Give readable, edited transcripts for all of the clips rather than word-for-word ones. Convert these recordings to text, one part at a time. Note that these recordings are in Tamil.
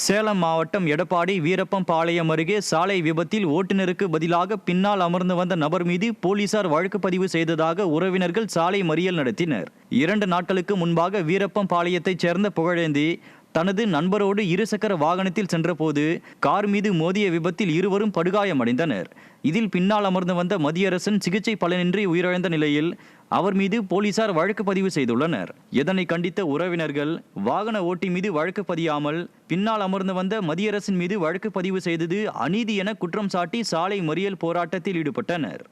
சேலம் மாவட்டம் எடப்பாடி வீரப்பம்பாளையம் அருகே சாலை விபத்தில் ஓட்டுநருக்கு பதிலாக பின்னால் அமர்ந்து வந்த நபர் மீது போலீசார் வழக்கு பதிவு செய்ததாக உறவினர்கள் சாலை மறியல் நடத்தினர். 2 நாட்களுக்கு முன்பாக வீரப்பம்பாளையத்தைச் சேர்ந்த புகழேந்தி தனது நண்பரோடு இருசக்கர வாகனத்தில் சென்றபோது கார் மீது மோதிய விபத்தில் இருவரும் படுகாயமடைந்தனர். இதில் பின்னால் அமர்ந்து வந்த மதியரசன் சிகிச்சை பலனின்றி உயிரிழந்த நிலையில் அவர் மீது போலீசார் வழக்கு பதிவு செய்துள்ளனர். இதனை கண்டித்த உறவினர்கள் வாகன ஓட்டி மீது வழக்கு பதியாமல் பின்னால் அமர்ந்து வந்த மதியரசன் மீது வழக்கு பதிவு செய்தது அநீதி என குற்றம் சாட்டி சாலை மறியல் போராட்டத்தில் ஈடுபட்டனர்.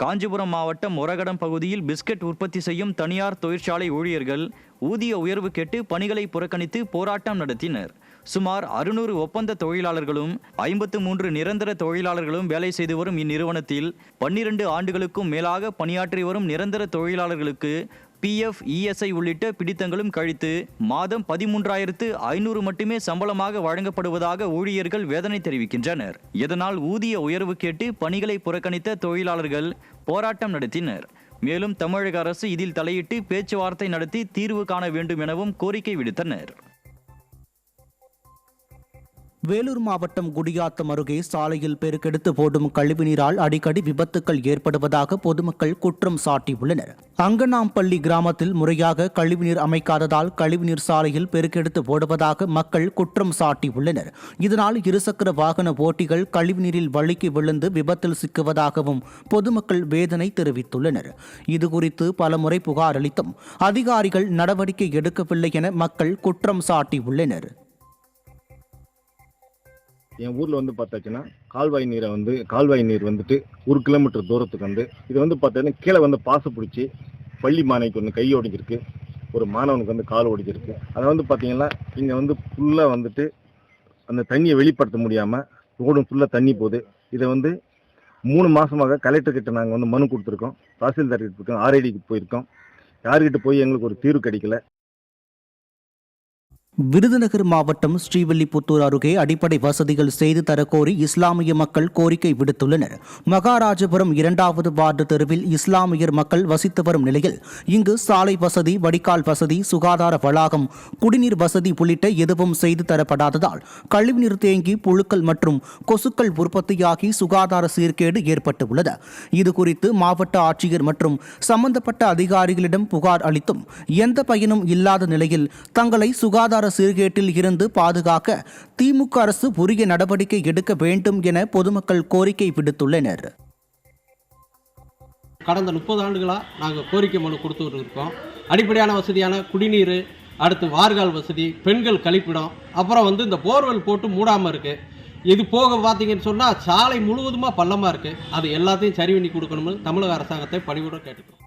காஞ்சிபுரம் மாவட்டம் ஒரகடம் பகுதியில் பிஸ்கட் உற்பத்தி செய்யும் தனியார் தொழிற்சாலை ஊழியர்கள் ஊதிய உயர்வு கேட்டு பணிகளை புறக்கணித்து போராட்டம் நடத்தினர். சுமார் 600 ஒப்பந்த தொழிலாளர்களும் 53 நிரந்தர தொழிலாளர்களும் வேலை செய்து வரும் இந்நிறுவனத்தில் 12 ஆண்டுகளுக்கும் மேலாக பணியாற்றி வரும் நிரந்தர தொழிலாளர்களுக்கு PF, ESI உள்ளிட்ட பிடித்தங்களும் கழித்து மாதம் 13,500 மட்டுமே சம்பளமாக வழங்கப்படுவதாக ஊழியர்கள் வேதனை தெரிவிக்கின்றனர். இதனால் ஊதிய உயர்வு கேட்டு பணிகளை புறக்கணித்த தொழிலாளர்கள் போராட்டம் நடத்தினர். மேலும் தமிழக அரசு இதில் தலையிட்டு பேச்சுவார்த்தை நடத்தி தீர்வு காண வேண்டும் எனவும் கோரிக்கை விடுத்தனர். வேலூர் மாவட்டம் குடியாத்தம் அருகே சாலையில் பெருக்கெடுத்து போடும் கழிவுநீரால் அடிக்கடி விபத்துக்கள் ஏற்படுவதாக பொதுமக்கள் குற்றம் சாட்டியுள்ளனர். அங்கனாம்பள்ளி கிராமத்தில் முறையாக கழிவுநீர் அமைக்காததால் கழிவுநீர் சாலையில் பெருக்கெடுத்து போடுவதாக மக்கள் குற்றம் சாட்டியுள்ளனர். இதனால் இருசக்கர வாகன ஓட்டிகள் கழிவுநீரில் வழுக்கி விழுந்து விபத்தில் சிக்குவதாகவும் பொதுமக்கள் வேதனை தெரிவித்துள்ளனர். இதுகுறித்து பலமுறை புகார் அளித்தும் அதிகாரிகள் நடவடிக்கை எடுக்கவில்லை என மக்கள் குற்றம் சாட்டியுள்ளனர். என் ஊரில் பார்த்தாச்சுன்னா கால்வாய் நீர் வந்துட்டு 1 கிலோமீட்டர் தூரத்துக்கு இது பார்த்தீங்கன்னா கீழே பாசை பிடிச்சி பள்ளி மாணவிக்கு ஒன்று கை ஒடிஞ்சிருக்கு, ஒரு மாணவனுக்கு கால் ஒடிஞ்சிருக்கு. அதை பார்த்தீங்கன்னா இங்கே ஃபுல்லாக அந்த தண்ணியை வெளிப்படுத்த முடியாமல் ரோடும் ஃபுல்லாக தண்ணி போகுது. இதை 3 மாதமாக கலெக்டர்கிட்ட நாங்கள் மனு கொடுத்துருக்கோம், தாசில்தார் கிட்ட இருக்கோம், RIDக்கு போயிருக்கோம். யார்கிட்ட போய் எங்களுக்கு ஒரு தீர்வு கிடைக்கல. விருதுநகர் மாவட்டம் ஸ்ரீவில்லிபுத்தூர் அருகே அடிப்படை வசதிகள் செய்து தரக்கோரி இஸ்லாமிய மக்கள் கோரிக்கை விடுத்துள்ளனர். மகாராஜபுரம் 2வது வார்டு தெருவில் இஸ்லாமியர் மக்கள் வசித்து வரும் நிலையில் இங்கு சாலை வசதி, வடிகால் வசதி, சுகாதார வளாகம், குடிநீர் வசதி உள்ளிட்ட எதுவும் செய்து தரப்படாததால் கழிவுநீர் தேங்கி புழுக்கள் மற்றும் கொசுக்கள் உற்பத்தியாகி சுகாதார சீர்கேடு ஏற்பட்டுள்ளது. இதுகுறித்து மாவட்ட ஆட்சியர் மற்றும் சம்பந்தப்பட்ட அதிகாரிகளிடம் புகார் அளித்தும் எந்த பயனும் இல்லாத நிலையில் தங்களை சுகாதார சீர்கேட்டில் இருந்து பாதுகாக்க திமுக அரசு உரிய நடவடிக்கை எடுக்க வேண்டும் என பொதுமக்கள் கோரிக்கை விடுத்துள்ளனர். கடந்த 30 ஆண்டுகளாக நாங்கள் கோரிக்கை மனு கொடுத்துட்டு இருக்கோம். அடிப்படையான வசதியான குடிநீர், அடுத்து வார்கால் வசதி, பெண்கள் கழிப்பிடம், அப்புறம் இந்த போர்வெல் போட்டு மூடாமல் இருக்குது. இது போக பார்த்தீங்கன்னு சொன்னால் சாலை முழுவதுமாக பள்ளமாக இருக்குது. அது எல்லாத்தையும் சரி பண்ணி கொடுக்கணும்னு தமிழக அரசாங்கத்தை பணிவுடன் கேட்டுக்கிறோம்.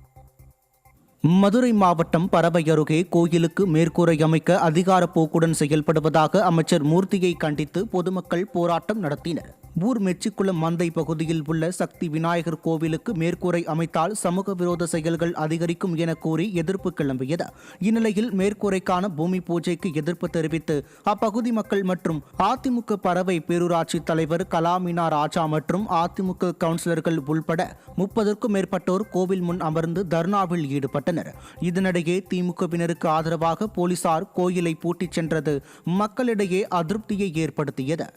மதுரை மாவட்டம் பரவை அருகே கோயிலுக்கு மேற்கூரை அமைக்க அதிகார போக்குடன் செயல்படுவதாக அமைச்சர் மூர்த்தியை கண்டித்து பொதுமக்கள் போராட்டம் நடத்தினர். ஊர் மெச்சிக்குளம் மந்தை பகுதியில் உள்ள சக்தி விநாயகர் கோவிலுக்கு மேற்கூரை அமைத்தால் சமூக விரோத செயல்கள் அதிகரிக்கும் என கூறி எதிர்ப்பு கிளம்பியது. இந்நிலையில் மேற்கூரைக்கான பூமி பூஜைக்கு எதிர்ப்பு தெரிவித்து அப்பகுதி மக்கள் மற்றும் அதிமுக பரவை பேரூராட்சி தலைவர் கலாமினா ராஜா மற்றும் அதிமுக கவுன்சிலர்கள் உள்பட 30க்கும் மேற்பட்டோர் கோவில் முன் அமர்ந்து தர்ணாவில் ஈடுபட்டனர். இதனிடையே திமுகவினருக்கு ஆதரவாக போலீசார் கோயிலை பூட்டிச் சென்றது மக்களிடையே அதிருப்தியை ஏற்படுத்தியது.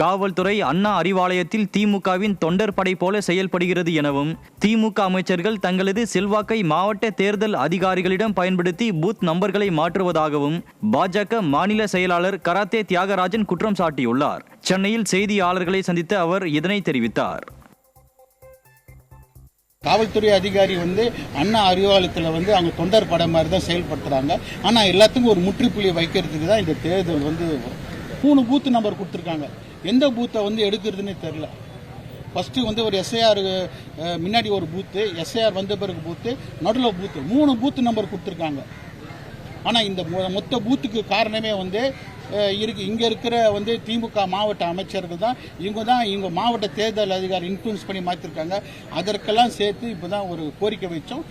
காவல்துறை அண்ணா அறிவாலயத்தில் திமுகவின் தொண்டர் படை போல செயல்படுகிறது எனவும் திமுக அமைச்சர்கள் தங்களது செல்வாக்கை மாவட்ட தேர்தல் அதிகாரிகளிடம் பயன்படுத்தி பூத் நம்பர்களை மாற்றுவதாகவும் பாஜக மாநில செயலாளர் கராத்தே தியாகராஜன் குற்றம் சாட்டியுள்ளார். சென்னையில் செய்தியாளர்களை சந்தித்த அவர் இதனை தெரிவித்தார். காவல்துறை அதிகாரி அண்ணா அறிவாலயத்தில் அவங்க தொண்டர் படம் மாதிரி தான் செயல்படுத்துறாங்க. ஆனால் எல்லாத்துக்கும் ஒரு முற்றுப்புள்ளி வைக்கிறதுக்கு தான் இந்த தேர்தல் 3 பூத் நம்பர் கொடுத்துருக்காங்க. எந்த பூத்தை எடுக்கிறதுனே தெரியல. ஃபர்ஸ்ட் ஒரு எஸ்ஐஆர் முன்னாடி ஒரு பூத்து, எஸ்ஐஆர் வந்த பிறகு பூத்து, நடுவில் பூத்து, 3 பூத் நம்பர் கொடுத்துருக்காங்க. ஆனால் இந்த மொத்த பூத்துக்கு காரணமே இங்கே இருக்கிற திமுக மாவட்ட அமைச்சர்கள் தான். இவங்க மாவட்ட தேர்தல் அதிகாரி இன்ஃப்ளூயன்ஸ் பண்ணி மாற்றிருக்காங்க. அதற்கெல்லாம் சேர்த்து இப்போ தான் ஒரு கோரிக்கை வச்சோம்.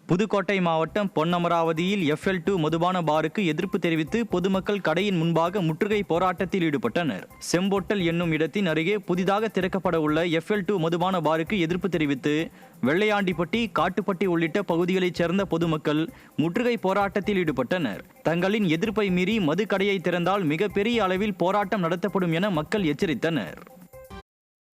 புதுக்கோட்டை மாவட்டம் பொன்னமராவதியில் FL2 மதுபான பாருக்கு எதிர்ப்பு தெரிவித்து பொதுமக்கள் கடையின் முன்பாக முற்றுகை போராட்டத்தில் ஈடுபட்டனர். செம்போட்டல் என்னும் இடத்தின் அருகே புதிதாக திறக்கப்பட உள்ள FL2 மதுபான பாருக்கு எதிர்ப்பு தெரிவித்து வெள்ளையாண்டிப்பட்டி, காட்டுப்பட்டி உள்ளிட்ட பகுதிகளைச் சேர்ந்த பொதுமக்கள் முற்றுகை போராட்டத்தில் ஈடுபட்டனர். தங்களின் எதிர்ப்பை மீறி மது கடையை திறந்தால் மிகப்பெரிய அளவில் போராட்டம் நடத்தப்படும் என மக்கள் எச்சரித்தனர்.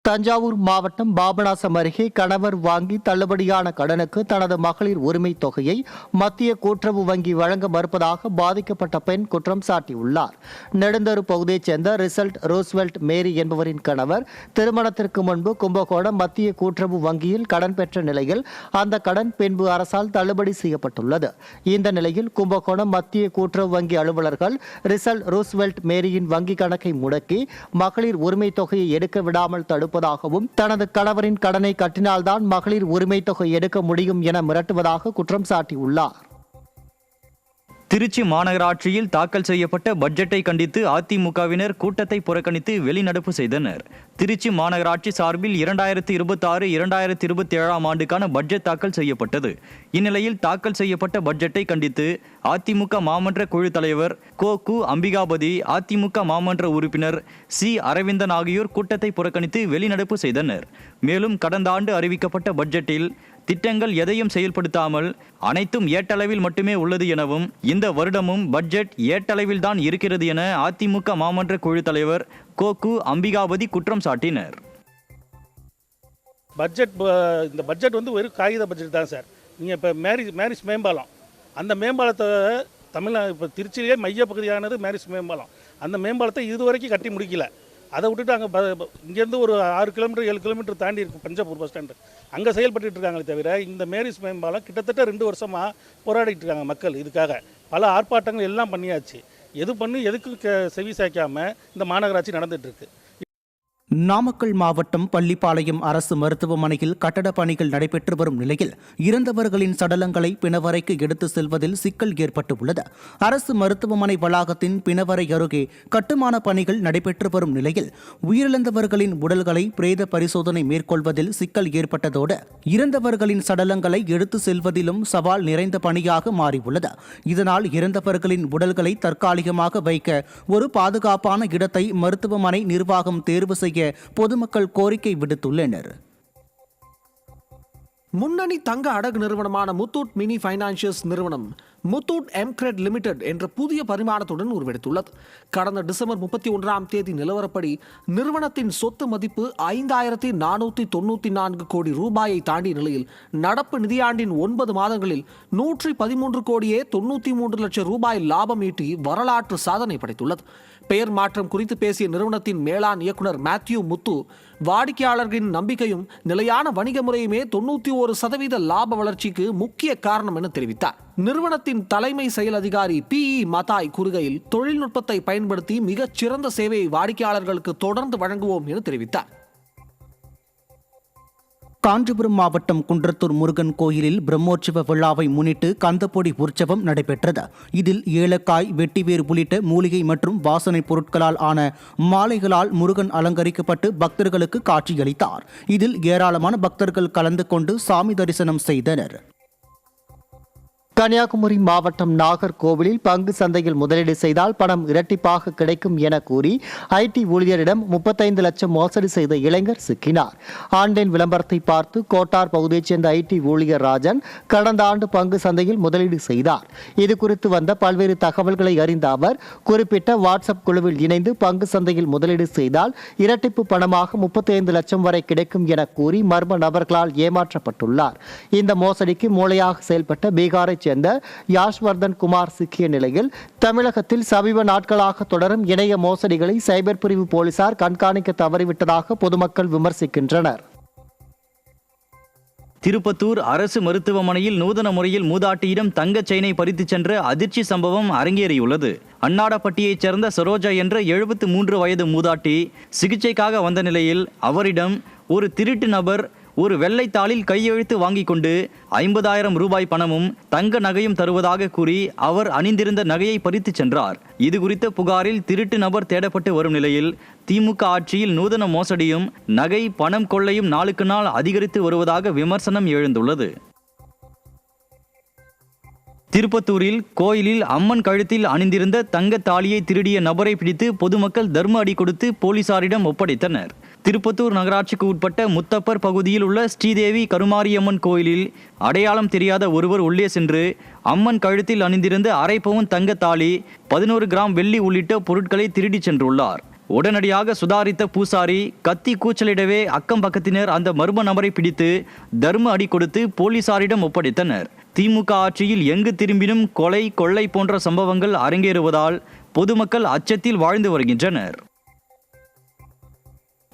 தஞ்சாவூர் மாவட்டம் பாபநாசம் அருகே கணவர் வாங்கி தள்ளுபடியான கடனுக்கு தனது மகளிர் உரிமை தொகையை மத்திய கூட்டுறவு வங்கி வழங்க மறுப்பதாக பாதிக்கப்பட்ட பெண் குற்றம் சாட்டியுள்ளார். நெடுந்தரு பகுதியைச் சேர்ந்த ரிசல்ட் ரோஸ்வெல்ட் மேரி என்பவரின் கணவர் திருமணத்திற்கு முன்பு கும்பகோணம் மத்திய கூட்டுறவு வங்கியில் கடன் பெற்ற நிலையில் அந்த கடன் பின்பு அரசால் தள்ளுபடி செய்யப்பட்டுள்ளது. இந்த நிலையில் கும்பகோணம் மத்திய கூட்டுறவு வங்கி அலுவலர்கள் ரிசல்ட் ரோஸ்வெல்ட் மேரியின் வங்கி கணக்கை முடக்கி மகளிர் உரிமை தொகையை எடுக்க விடாமல் தடுப்பதாகவும் தனது கணவரின் கடனை கட்டினால்தான் மகளிர் உரிமை தொகை எடுக்க முடியும் என மிரட்டுவதாக குற்றம் சாட்டியுள்ளார். திருச்சி மாநகராட்சியில் தாக்கல் செய்யப்பட்ட பட்ஜெட்டை கண்டித்து அதிமுகவினர் கூட்டத்தை புறக்கணித்து வெளிநடப்பு செய்தனர். திருச்சி மாநகராட்சி சார்பில் 2026-2027 ஆண்டுக்கான பட்ஜெட் தாக்கல் செய்யப்பட்டது. இந்நிலையில் தாக்கல் செய்யப்பட்ட பட்ஜெட்டை கண்டித்து அதிமுக மாமன்ற குழு தலைவர் கு. அம்பிகாபதி, அதிமுக மாமன்ற உறுப்பினர் சி. அரவிந்தன் ஆகியோர் கூட்டத்தை புறக்கணித்து வெளிநடப்பு செய்தனர். மேலும் கடந்த ஆண்டு அறிவிக்கப்பட்ட பட்ஜெட்டில் திட்டங்கள் எதையும் செயல்படுத்தாமல் அனைத்தும் ஏட்டளவில் மட்டுமே உள்ளது எனவும் இந்த வருடமும் பட்ஜெட் ஏட்டளவில் தான் இருக்கிறது என அதிமுக மாமன்ற குழு தலைவர் கு. அம்பிகாபதி குற்றம் சாட்டினர். இந்த பட்ஜெட் வந்து ஒரு காகித பட்ஜெட் தான் சார். நீங்கள் இப்போ மேரிஸ் மேம்பாலம், அந்த மேம்பாலத்தை தமிழ்நாடு இப்போ திருச்சியிலே மையப்பகுதியானது மேரிஸ் மேம்பாலம். அந்த மேம்பாலத்தை இதுவரைக்கும் கட்டி முடிக்கல. அதை விட்டுட்டு அங்கே இங்கேருந்து ஒரு 6 கிலோமீட்டர் 7 கிலோமீட்டர் தாண்டி இருக்கும் பஞ்சாபூர் பஸ் ஸ்டாண்டு, அங்கே செயல்பட்டு இருக்காங்களே தவிர இந்த மேரிஸ் மேம்பாலம் கிட்டத்தட்ட 2 வருஷமாக போராடிட்டு இருக்காங்க மக்கள். இதுக்காக பல ஆர்ப்பாட்டங்கள் எல்லாம் பண்ணியாச்சு. எது பண்ணி எதுக்கும் செவி சாய்க்காமல் இந்த மாநகராட்சி நடந்துகிட்ருக்கு. நாமக்கல் மாவட்டம் பள்ளிப்பாளையம் அரசு மருத்துவமனையில் கட்டடப் பணிகள் நடைபெற்று வரும் நிலையில் இறந்தவர்களின் சடலங்களை பிணவரைக்கு எடுத்து செல்வதில் சிக்கல் ஏற்பட்டுள்ளது. அரசு மருத்துவமனை வளாகத்தின் பிணவரை அருகே கட்டுமான பணிகள் நடைபெற்று வரும் நிலையில் உயிரிழந்தவர்களின் உடல்களை பிரேத பரிசோதனை மேற்கொள்வதில் சிக்கல் ஏற்பட்டதோடு இறந்தவர்களின் சடலங்களை எடுத்து செல்வதிலும் சவால் நிறைந்த பணியாக மாறியுள்ளது. இதனால் இறந்தவர்களின் உடல்களை தற்காலிகமாக வைக்க ஒரு பாதுகாப்பான இடத்தை மருத்துவமனை நிர்வாகம் தேர்வு செய்ய பொதுமக்கள் கோரிக்கை விடுத்துள்ளனர். முன்னணி தங்க அடகு நிறுவனமான முத்தூட் மினி ஃபைனான்சியல்ஸ் நிறுவனம் முத்தூட் எம்கிரெட் லிமிடெட் என்ற புதிய பரிமாணத்துடன் உருவெடுத்துள்ளது. கடந்த டிசம்பர் 31 நிலவரப்படி நிறுவனத்தின் சொத்து மதிப்பு 5494 கோடி ரூபாயை தாண்டிய நிலையில் நடப்பு நிதியாண்டின் 9 மாதங்களில் 113 கோடியே 93 லட்சம் ரூபாய் லாபம் ஈட்டி வரலாற்று சாதனை படைத்துள்ளது. பெயர் மாற்றம் குறித்து பேசிய நிறுவனத்தின் மேலாண் இயக்குனர் மேத்யூ முத்து, வாடிக்கையாளர்களின் நம்பிக்கையும் நிலையான வணிக முறையுமே 91% லாப வளர்ச்சிக்கு முக்கிய காரணம் என தெரிவித்தார். நிறுவனத்தின் தலைமை செயல் அதிகாரி PE மதாய் கூறுகையில், தொழில்நுட்பத்தை பயன்படுத்தி மிகச் சிறந்த சேவையை வாடிக்கையாளர்களுக்கு தொடர்ந்து வழங்குவோம் என தெரிவித்தார். காஞ்சிபுரம் மாவட்டம் குன்றத்தூர் முருகன் கோயிலில் பிரம்மோற்சவ விழாவை முன்னிட்டு கந்தப்பொடி உற்சவம் நடைபெற்றது. இதில் ஏலக்காய், வெட்டிவேர் உள்ளிட்ட மூலிகை மற்றும் வாசனை பொருட்களால் ஆன மாலைகளால் முருகன் அலங்கரிக்கப்பட்டு பக்தர்களுக்கு காட்சியளித்தார். இதில் ஏராளமான பக்தர்கள் கலந்து கொண்டு சாமி தரிசனம் செய்தனர். கன்னியாகுமரி மாவட்டம் நாகர்கோவிலில் பங்கு சந்தையில் முதலீடு செய்தால் பணம் இரட்டிப்பாக கிடைக்கும் என கூறி IT ஊழியரிடம் 35 லட்சம் மோசடி செய்த இளைஞர் சிக்கினார். ஆன்லைன் விளம்பரத்தை பார்த்து கோட்டார் பகுதியைச் சேர்ந்த IT ஊழியர் ராஜன் கடந்த ஆண்டு பங்கு சந்தையில் முதலீடு செய்தார். இது குறித்து வந்த பல்வேறு தகவல்களை அறிந்த அவர் குறிப்பிட்ட வாட்ஸ்அப் குழுவில் இணைந்து பங்கு சந்தையில் முதலீடு செய்தால் இரட்டிப்பு பணமாக 35 லட்சம் வரை கிடைக்கும் என கூறி மர்ம நபர்களால் ஏமாற்றப்பட்டுள்ளார். இந்த மோசடிக்கு மூளையாக செயல்பட்ட பீகாரை சேர்ந்த யாஷ்வர்தன் குமார் சிக்கிய நிலையில் தமிழகத்தில் சமீப நாட்களாக தொடரும் இணைய மோசடிகளை சைபர் பிரிவு போலீசார் கண்காணிக்க தவறிவிட்டதாக பொதுமக்கள் விமர்சிக்கின்றனர். திருப்பத்தூர் அரசு மருத்துவமனையில் நூதன முறையில் மூதாட்டியிடம் தங்க செயினை பறித்துச் சென்ற அதிர்ச்சி சம்பவம் அரங்கேறியுள்ளது. அன்னாடப்பட்டியைச் சேர்ந்த சரோஜா என்ற 73 வயது மூதாட்டி சிகிச்சைக்காக வந்த நிலையில் அவரிடம் ஒரு திருட்டு நபர் ஒரு வெள்ளைத்தாளில் கையெழுத்து வாங்கி கொண்டு 50,000 ரூபாய் பணமும் தங்க நகையும் தருவதாக கூறி அவர் அணிந்திருந்த நகையை பறித்து சென்றார். இது குறித்த புகாரில் திருட்டு நபர் தேடப்பட்டு வரும் நிலையில் திமுக ஆட்சியில் நூதன மோசடியும் நகை பணம் கொள்ளையும் நாளுக்கு நாள் அதிகரித்து வருவதாக விமர்சனம் எழுந்துள்ளது. திருப்பத்தூரில் கோயிலில் அம்மன் கழுத்தில் அணிந்திருந்த தங்க தாலியை திருடிய நபரை பிடித்து பொதுமக்கள் தர்ம அடி கொடுத்து போலீசாரிடம் ஒப்படைத்தனர். திருப்பத்தூர் நகராட்சிக்கு உட்பட்ட முத்தப்பர் பகுதியில் உள்ள ஸ்ரீதேவி கருமாரியம்மன் கோயிலில் அடையாளம் தெரியாத ஒருவர் உள்ளே சென்று அம்மன் கழுத்தில் அணிந்திருந்த அரை பவுன் தங்க தாலி, 11 கிராம் வெள்ளி உள்ளிட்ட பொருட்களை திருடிச் சென்றுள்ளார். உடனடியாக சுதாரித்த பூசாரி கத்தி கூச்சலிடவே அக்கம் பக்கத்தினர் அந்த மர்ம நபரை பிடித்து தர்ம அடி கொடுத்து போலீசாரிடம் ஒப்படைத்தனர். திமுக ஆட்சியில் எங்கு திரும்பினும் கொலை, கொள்ளை போன்ற சம்பவங்கள் அரங்கேறுவதால் பொதுமக்கள் அச்சத்தில் வாழ்ந்து வருகின்றனர்.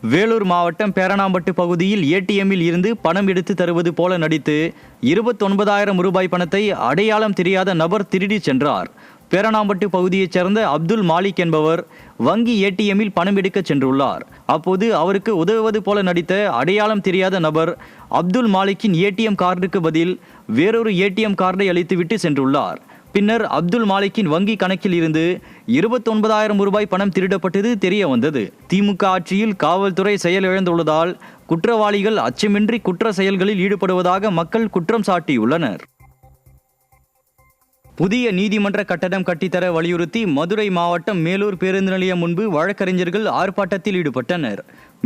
வேலூர் மாவட்டம் பேரணாம்பட்டு பகுதியில் ஏடிஎம்மில் இருந்து பணம் எடுத்து தருவது போல நடித்து 29,000 ரூபாய் பணத்தை அடையாளம் தெரியாத நபர் திருடிச் சென்றார். பேரணாம்பட்டு பகுதியைச் சேர்ந்த அப்துல் மாலிக் என்பவர் வங்கி ஏடிஎம்மில் பணம் எடுக்க சென்றுள்ளார். அப்போது அவருக்கு உதவுவது போல நடித்த அடையாளம் தெரியாத நபர் அப்துல் மாலிக்கின் ஏடிஎம் கார்டுக்கு பதில் வேறொரு ஏடிஎம் கார்டை அளித்துவிட்டு சென்றுள்ளார். பின்னர் அப்துல் மாலிக்கின் வங்கி கணக்கில் இருந்து 29,000 ரூபாய் பணம் திருடப்பட்டது தெரிய வந்தது. திமுக ஆட்சியில் காவல்துறை செயலிழந்துள்ளதால் குற்றவாளிகள் அச்சமின்றி குற்ற செயல்களில் ஈடுபடுவதாக மக்கள் குற்றம் சாட்டியுள்ளனர். புதிய நீதிமன்ற கட்டடம் கட்டித்தர வலியுறுத்தி மதுரை மாவட்டம் மேலூர் பேருந்து நிலையம் முன்பு வழக்கறிஞர்கள் ஆர்ப்பாட்டத்தில் ஈடுபட்டனர்.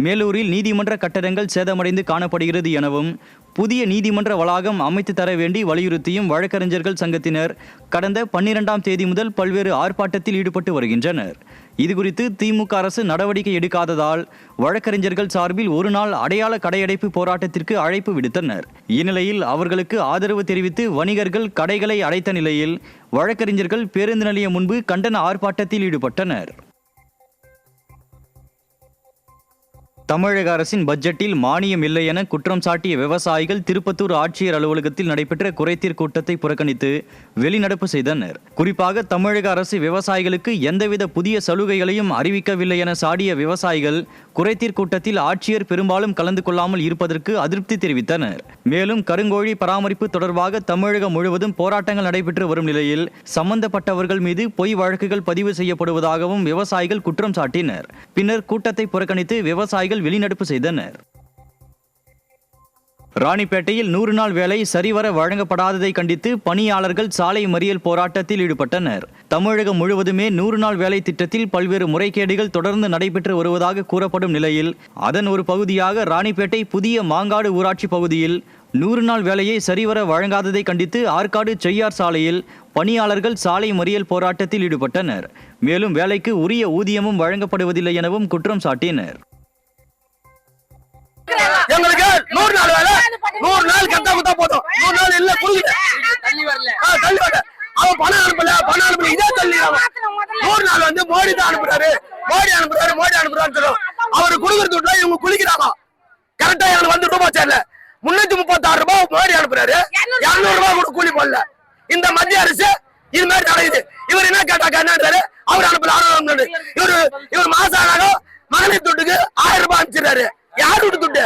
மேலூரில் நீதிமன்ற கட்டடங்கள் சேதமடைந்து காணப்படுகிறது எனவும் புதிய நீதிமன்ற வளாகம் அமைத்து தர வேண்டி வலியுறுத்தியும் வழக்கறிஞர்கள் சங்கத்தினர் கடந்த 12ஆம் தேதி முதல் பல்வேறு ஆர்ப்பாட்டத்தில் ஈடுபட்டு வருகின்றனர். இதுகுறித்து திமுக அரசு நடவடிக்கை எடுக்காததால் வழக்கறிஞர்கள் சார்பில் ஒரு நாள் அடையாள கடையடைப்பு போராட்டத்திற்கு அழைப்பு விடுத்தனர். இந்நிலையில் அவர்களுக்கு ஆதரவு தெரிவித்து வணிகர்கள் கடைகளை அடைத்த நிலையில் வழக்கறிஞர்கள் பேருந்து நிலையம் முன்பு கண்டன ஆர்ப்பாட்டத்தில் ஈடுபட்டனர். தமிழக அரசின் பட்ஜெட்டில் மானியம் இல்லை என குற்றம் சாட்டிய விவசாயிகள் திருப்பத்தூர் ஆட்சியர் அலுவலகத்தில் நடைபெற்ற குறைதீர் கூட்டத்தை புறக்கணித்து வெளிநடப்பு செய்தனர். குறிப்பாக தமிழக அரசு விவசாயிகளுக்கு எந்தவித புதிய சலுகைகளையும் அறிவிக்கவில்லை என சாடிய விவசாயிகள் குறைதீர் கூட்டத்தில் ஆட்சியர் பெரும்பாலும் கலந்து கொள்ளாமல் இருப்பதற்கு அதிருப்தி தெரிவித்தனர். மேலும் கருங்கோழி பராமரிப்பு தொடர்பாக தமிழகம் முழுவதும் போராட்டங்கள் நடைபெற்று வரும் நிலையில் சம்பந்தப்பட்டவர்கள் மீது பொய் வழக்குகள் பதிவு செய்யப்படுவதாகவும் விவசாயிகள் குற்றம் சாட்டினர். பின்னர் கூட்டத்தை புறக்கணித்து விவசாயிகள் வெளிநடப்பு செய்தனர். ராணிப்பேட்டையில் 100 நாள் வேலை சரிவர வழங்கப்படாததை கண்டித்து பணியாளர்கள் சாலை மறியல் போராட்டத்தில் ஈடுபட்டனர். தமிழகம் முழுவதுமே 100 நாள் வேலை திட்டத்தில் பல்வேறு முறைகேடுகள் தொடர்ந்து நடைபெற்று வருவதாக கூறப்படும் நிலையில் அதன் ஒரு பகுதியாக ராணிப்பேட்டை புதிய மாங்காடு ஊராட்சி பகுதியில் 100 நாள் வேலையை சரிவர வழங்காததை கண்டித்து ஆற்காடு செய்யார் சாலையில் பணியாளர்கள் சாலை மறியல் போராட்டத்தில் ஈடுபட்டனர். மேலும் வேலைக்கு உரிய ஊதியமும் வழங்கப்படுவதில்லை எனவும் குற்றம் சாட்டினர். எங்களுக்கு 100 நாள் வேலை 100 நாள் கட்டா கொடுத்தா போதும். 100 நாள் இல்ல குடுங்க தள்ளி வரல அவன் பணம் அனுப்பல இதே தள்ளி 100 நாள் வந்து மோடி தான் அனுப்புறாரு மோடி அனுப்புறான்னு சொல்லுவோம். அவரு குடுக்கறது விட்டா இவங்க குளிக்கிறாங்க. கரெக்டா எனக்கு வந்து ரூபாய் சேரல 336 ரூபாய் மோடி அனுப்புறாரு. 200 ரூபாய் கூட கூலி போடல. இந்த மத்திய அரசு இது மாதிரி நடக்குது. இவர் என்ன கேட்டாக்கா என்னன்றாரு, அவர் அனுப்பல இவர் மாசம் ஆனாலும் மகளிர் துட்டுக்கு 1000 ரூபாய் அனுப்பிச்சிடுறாரு. யாரு துட்டு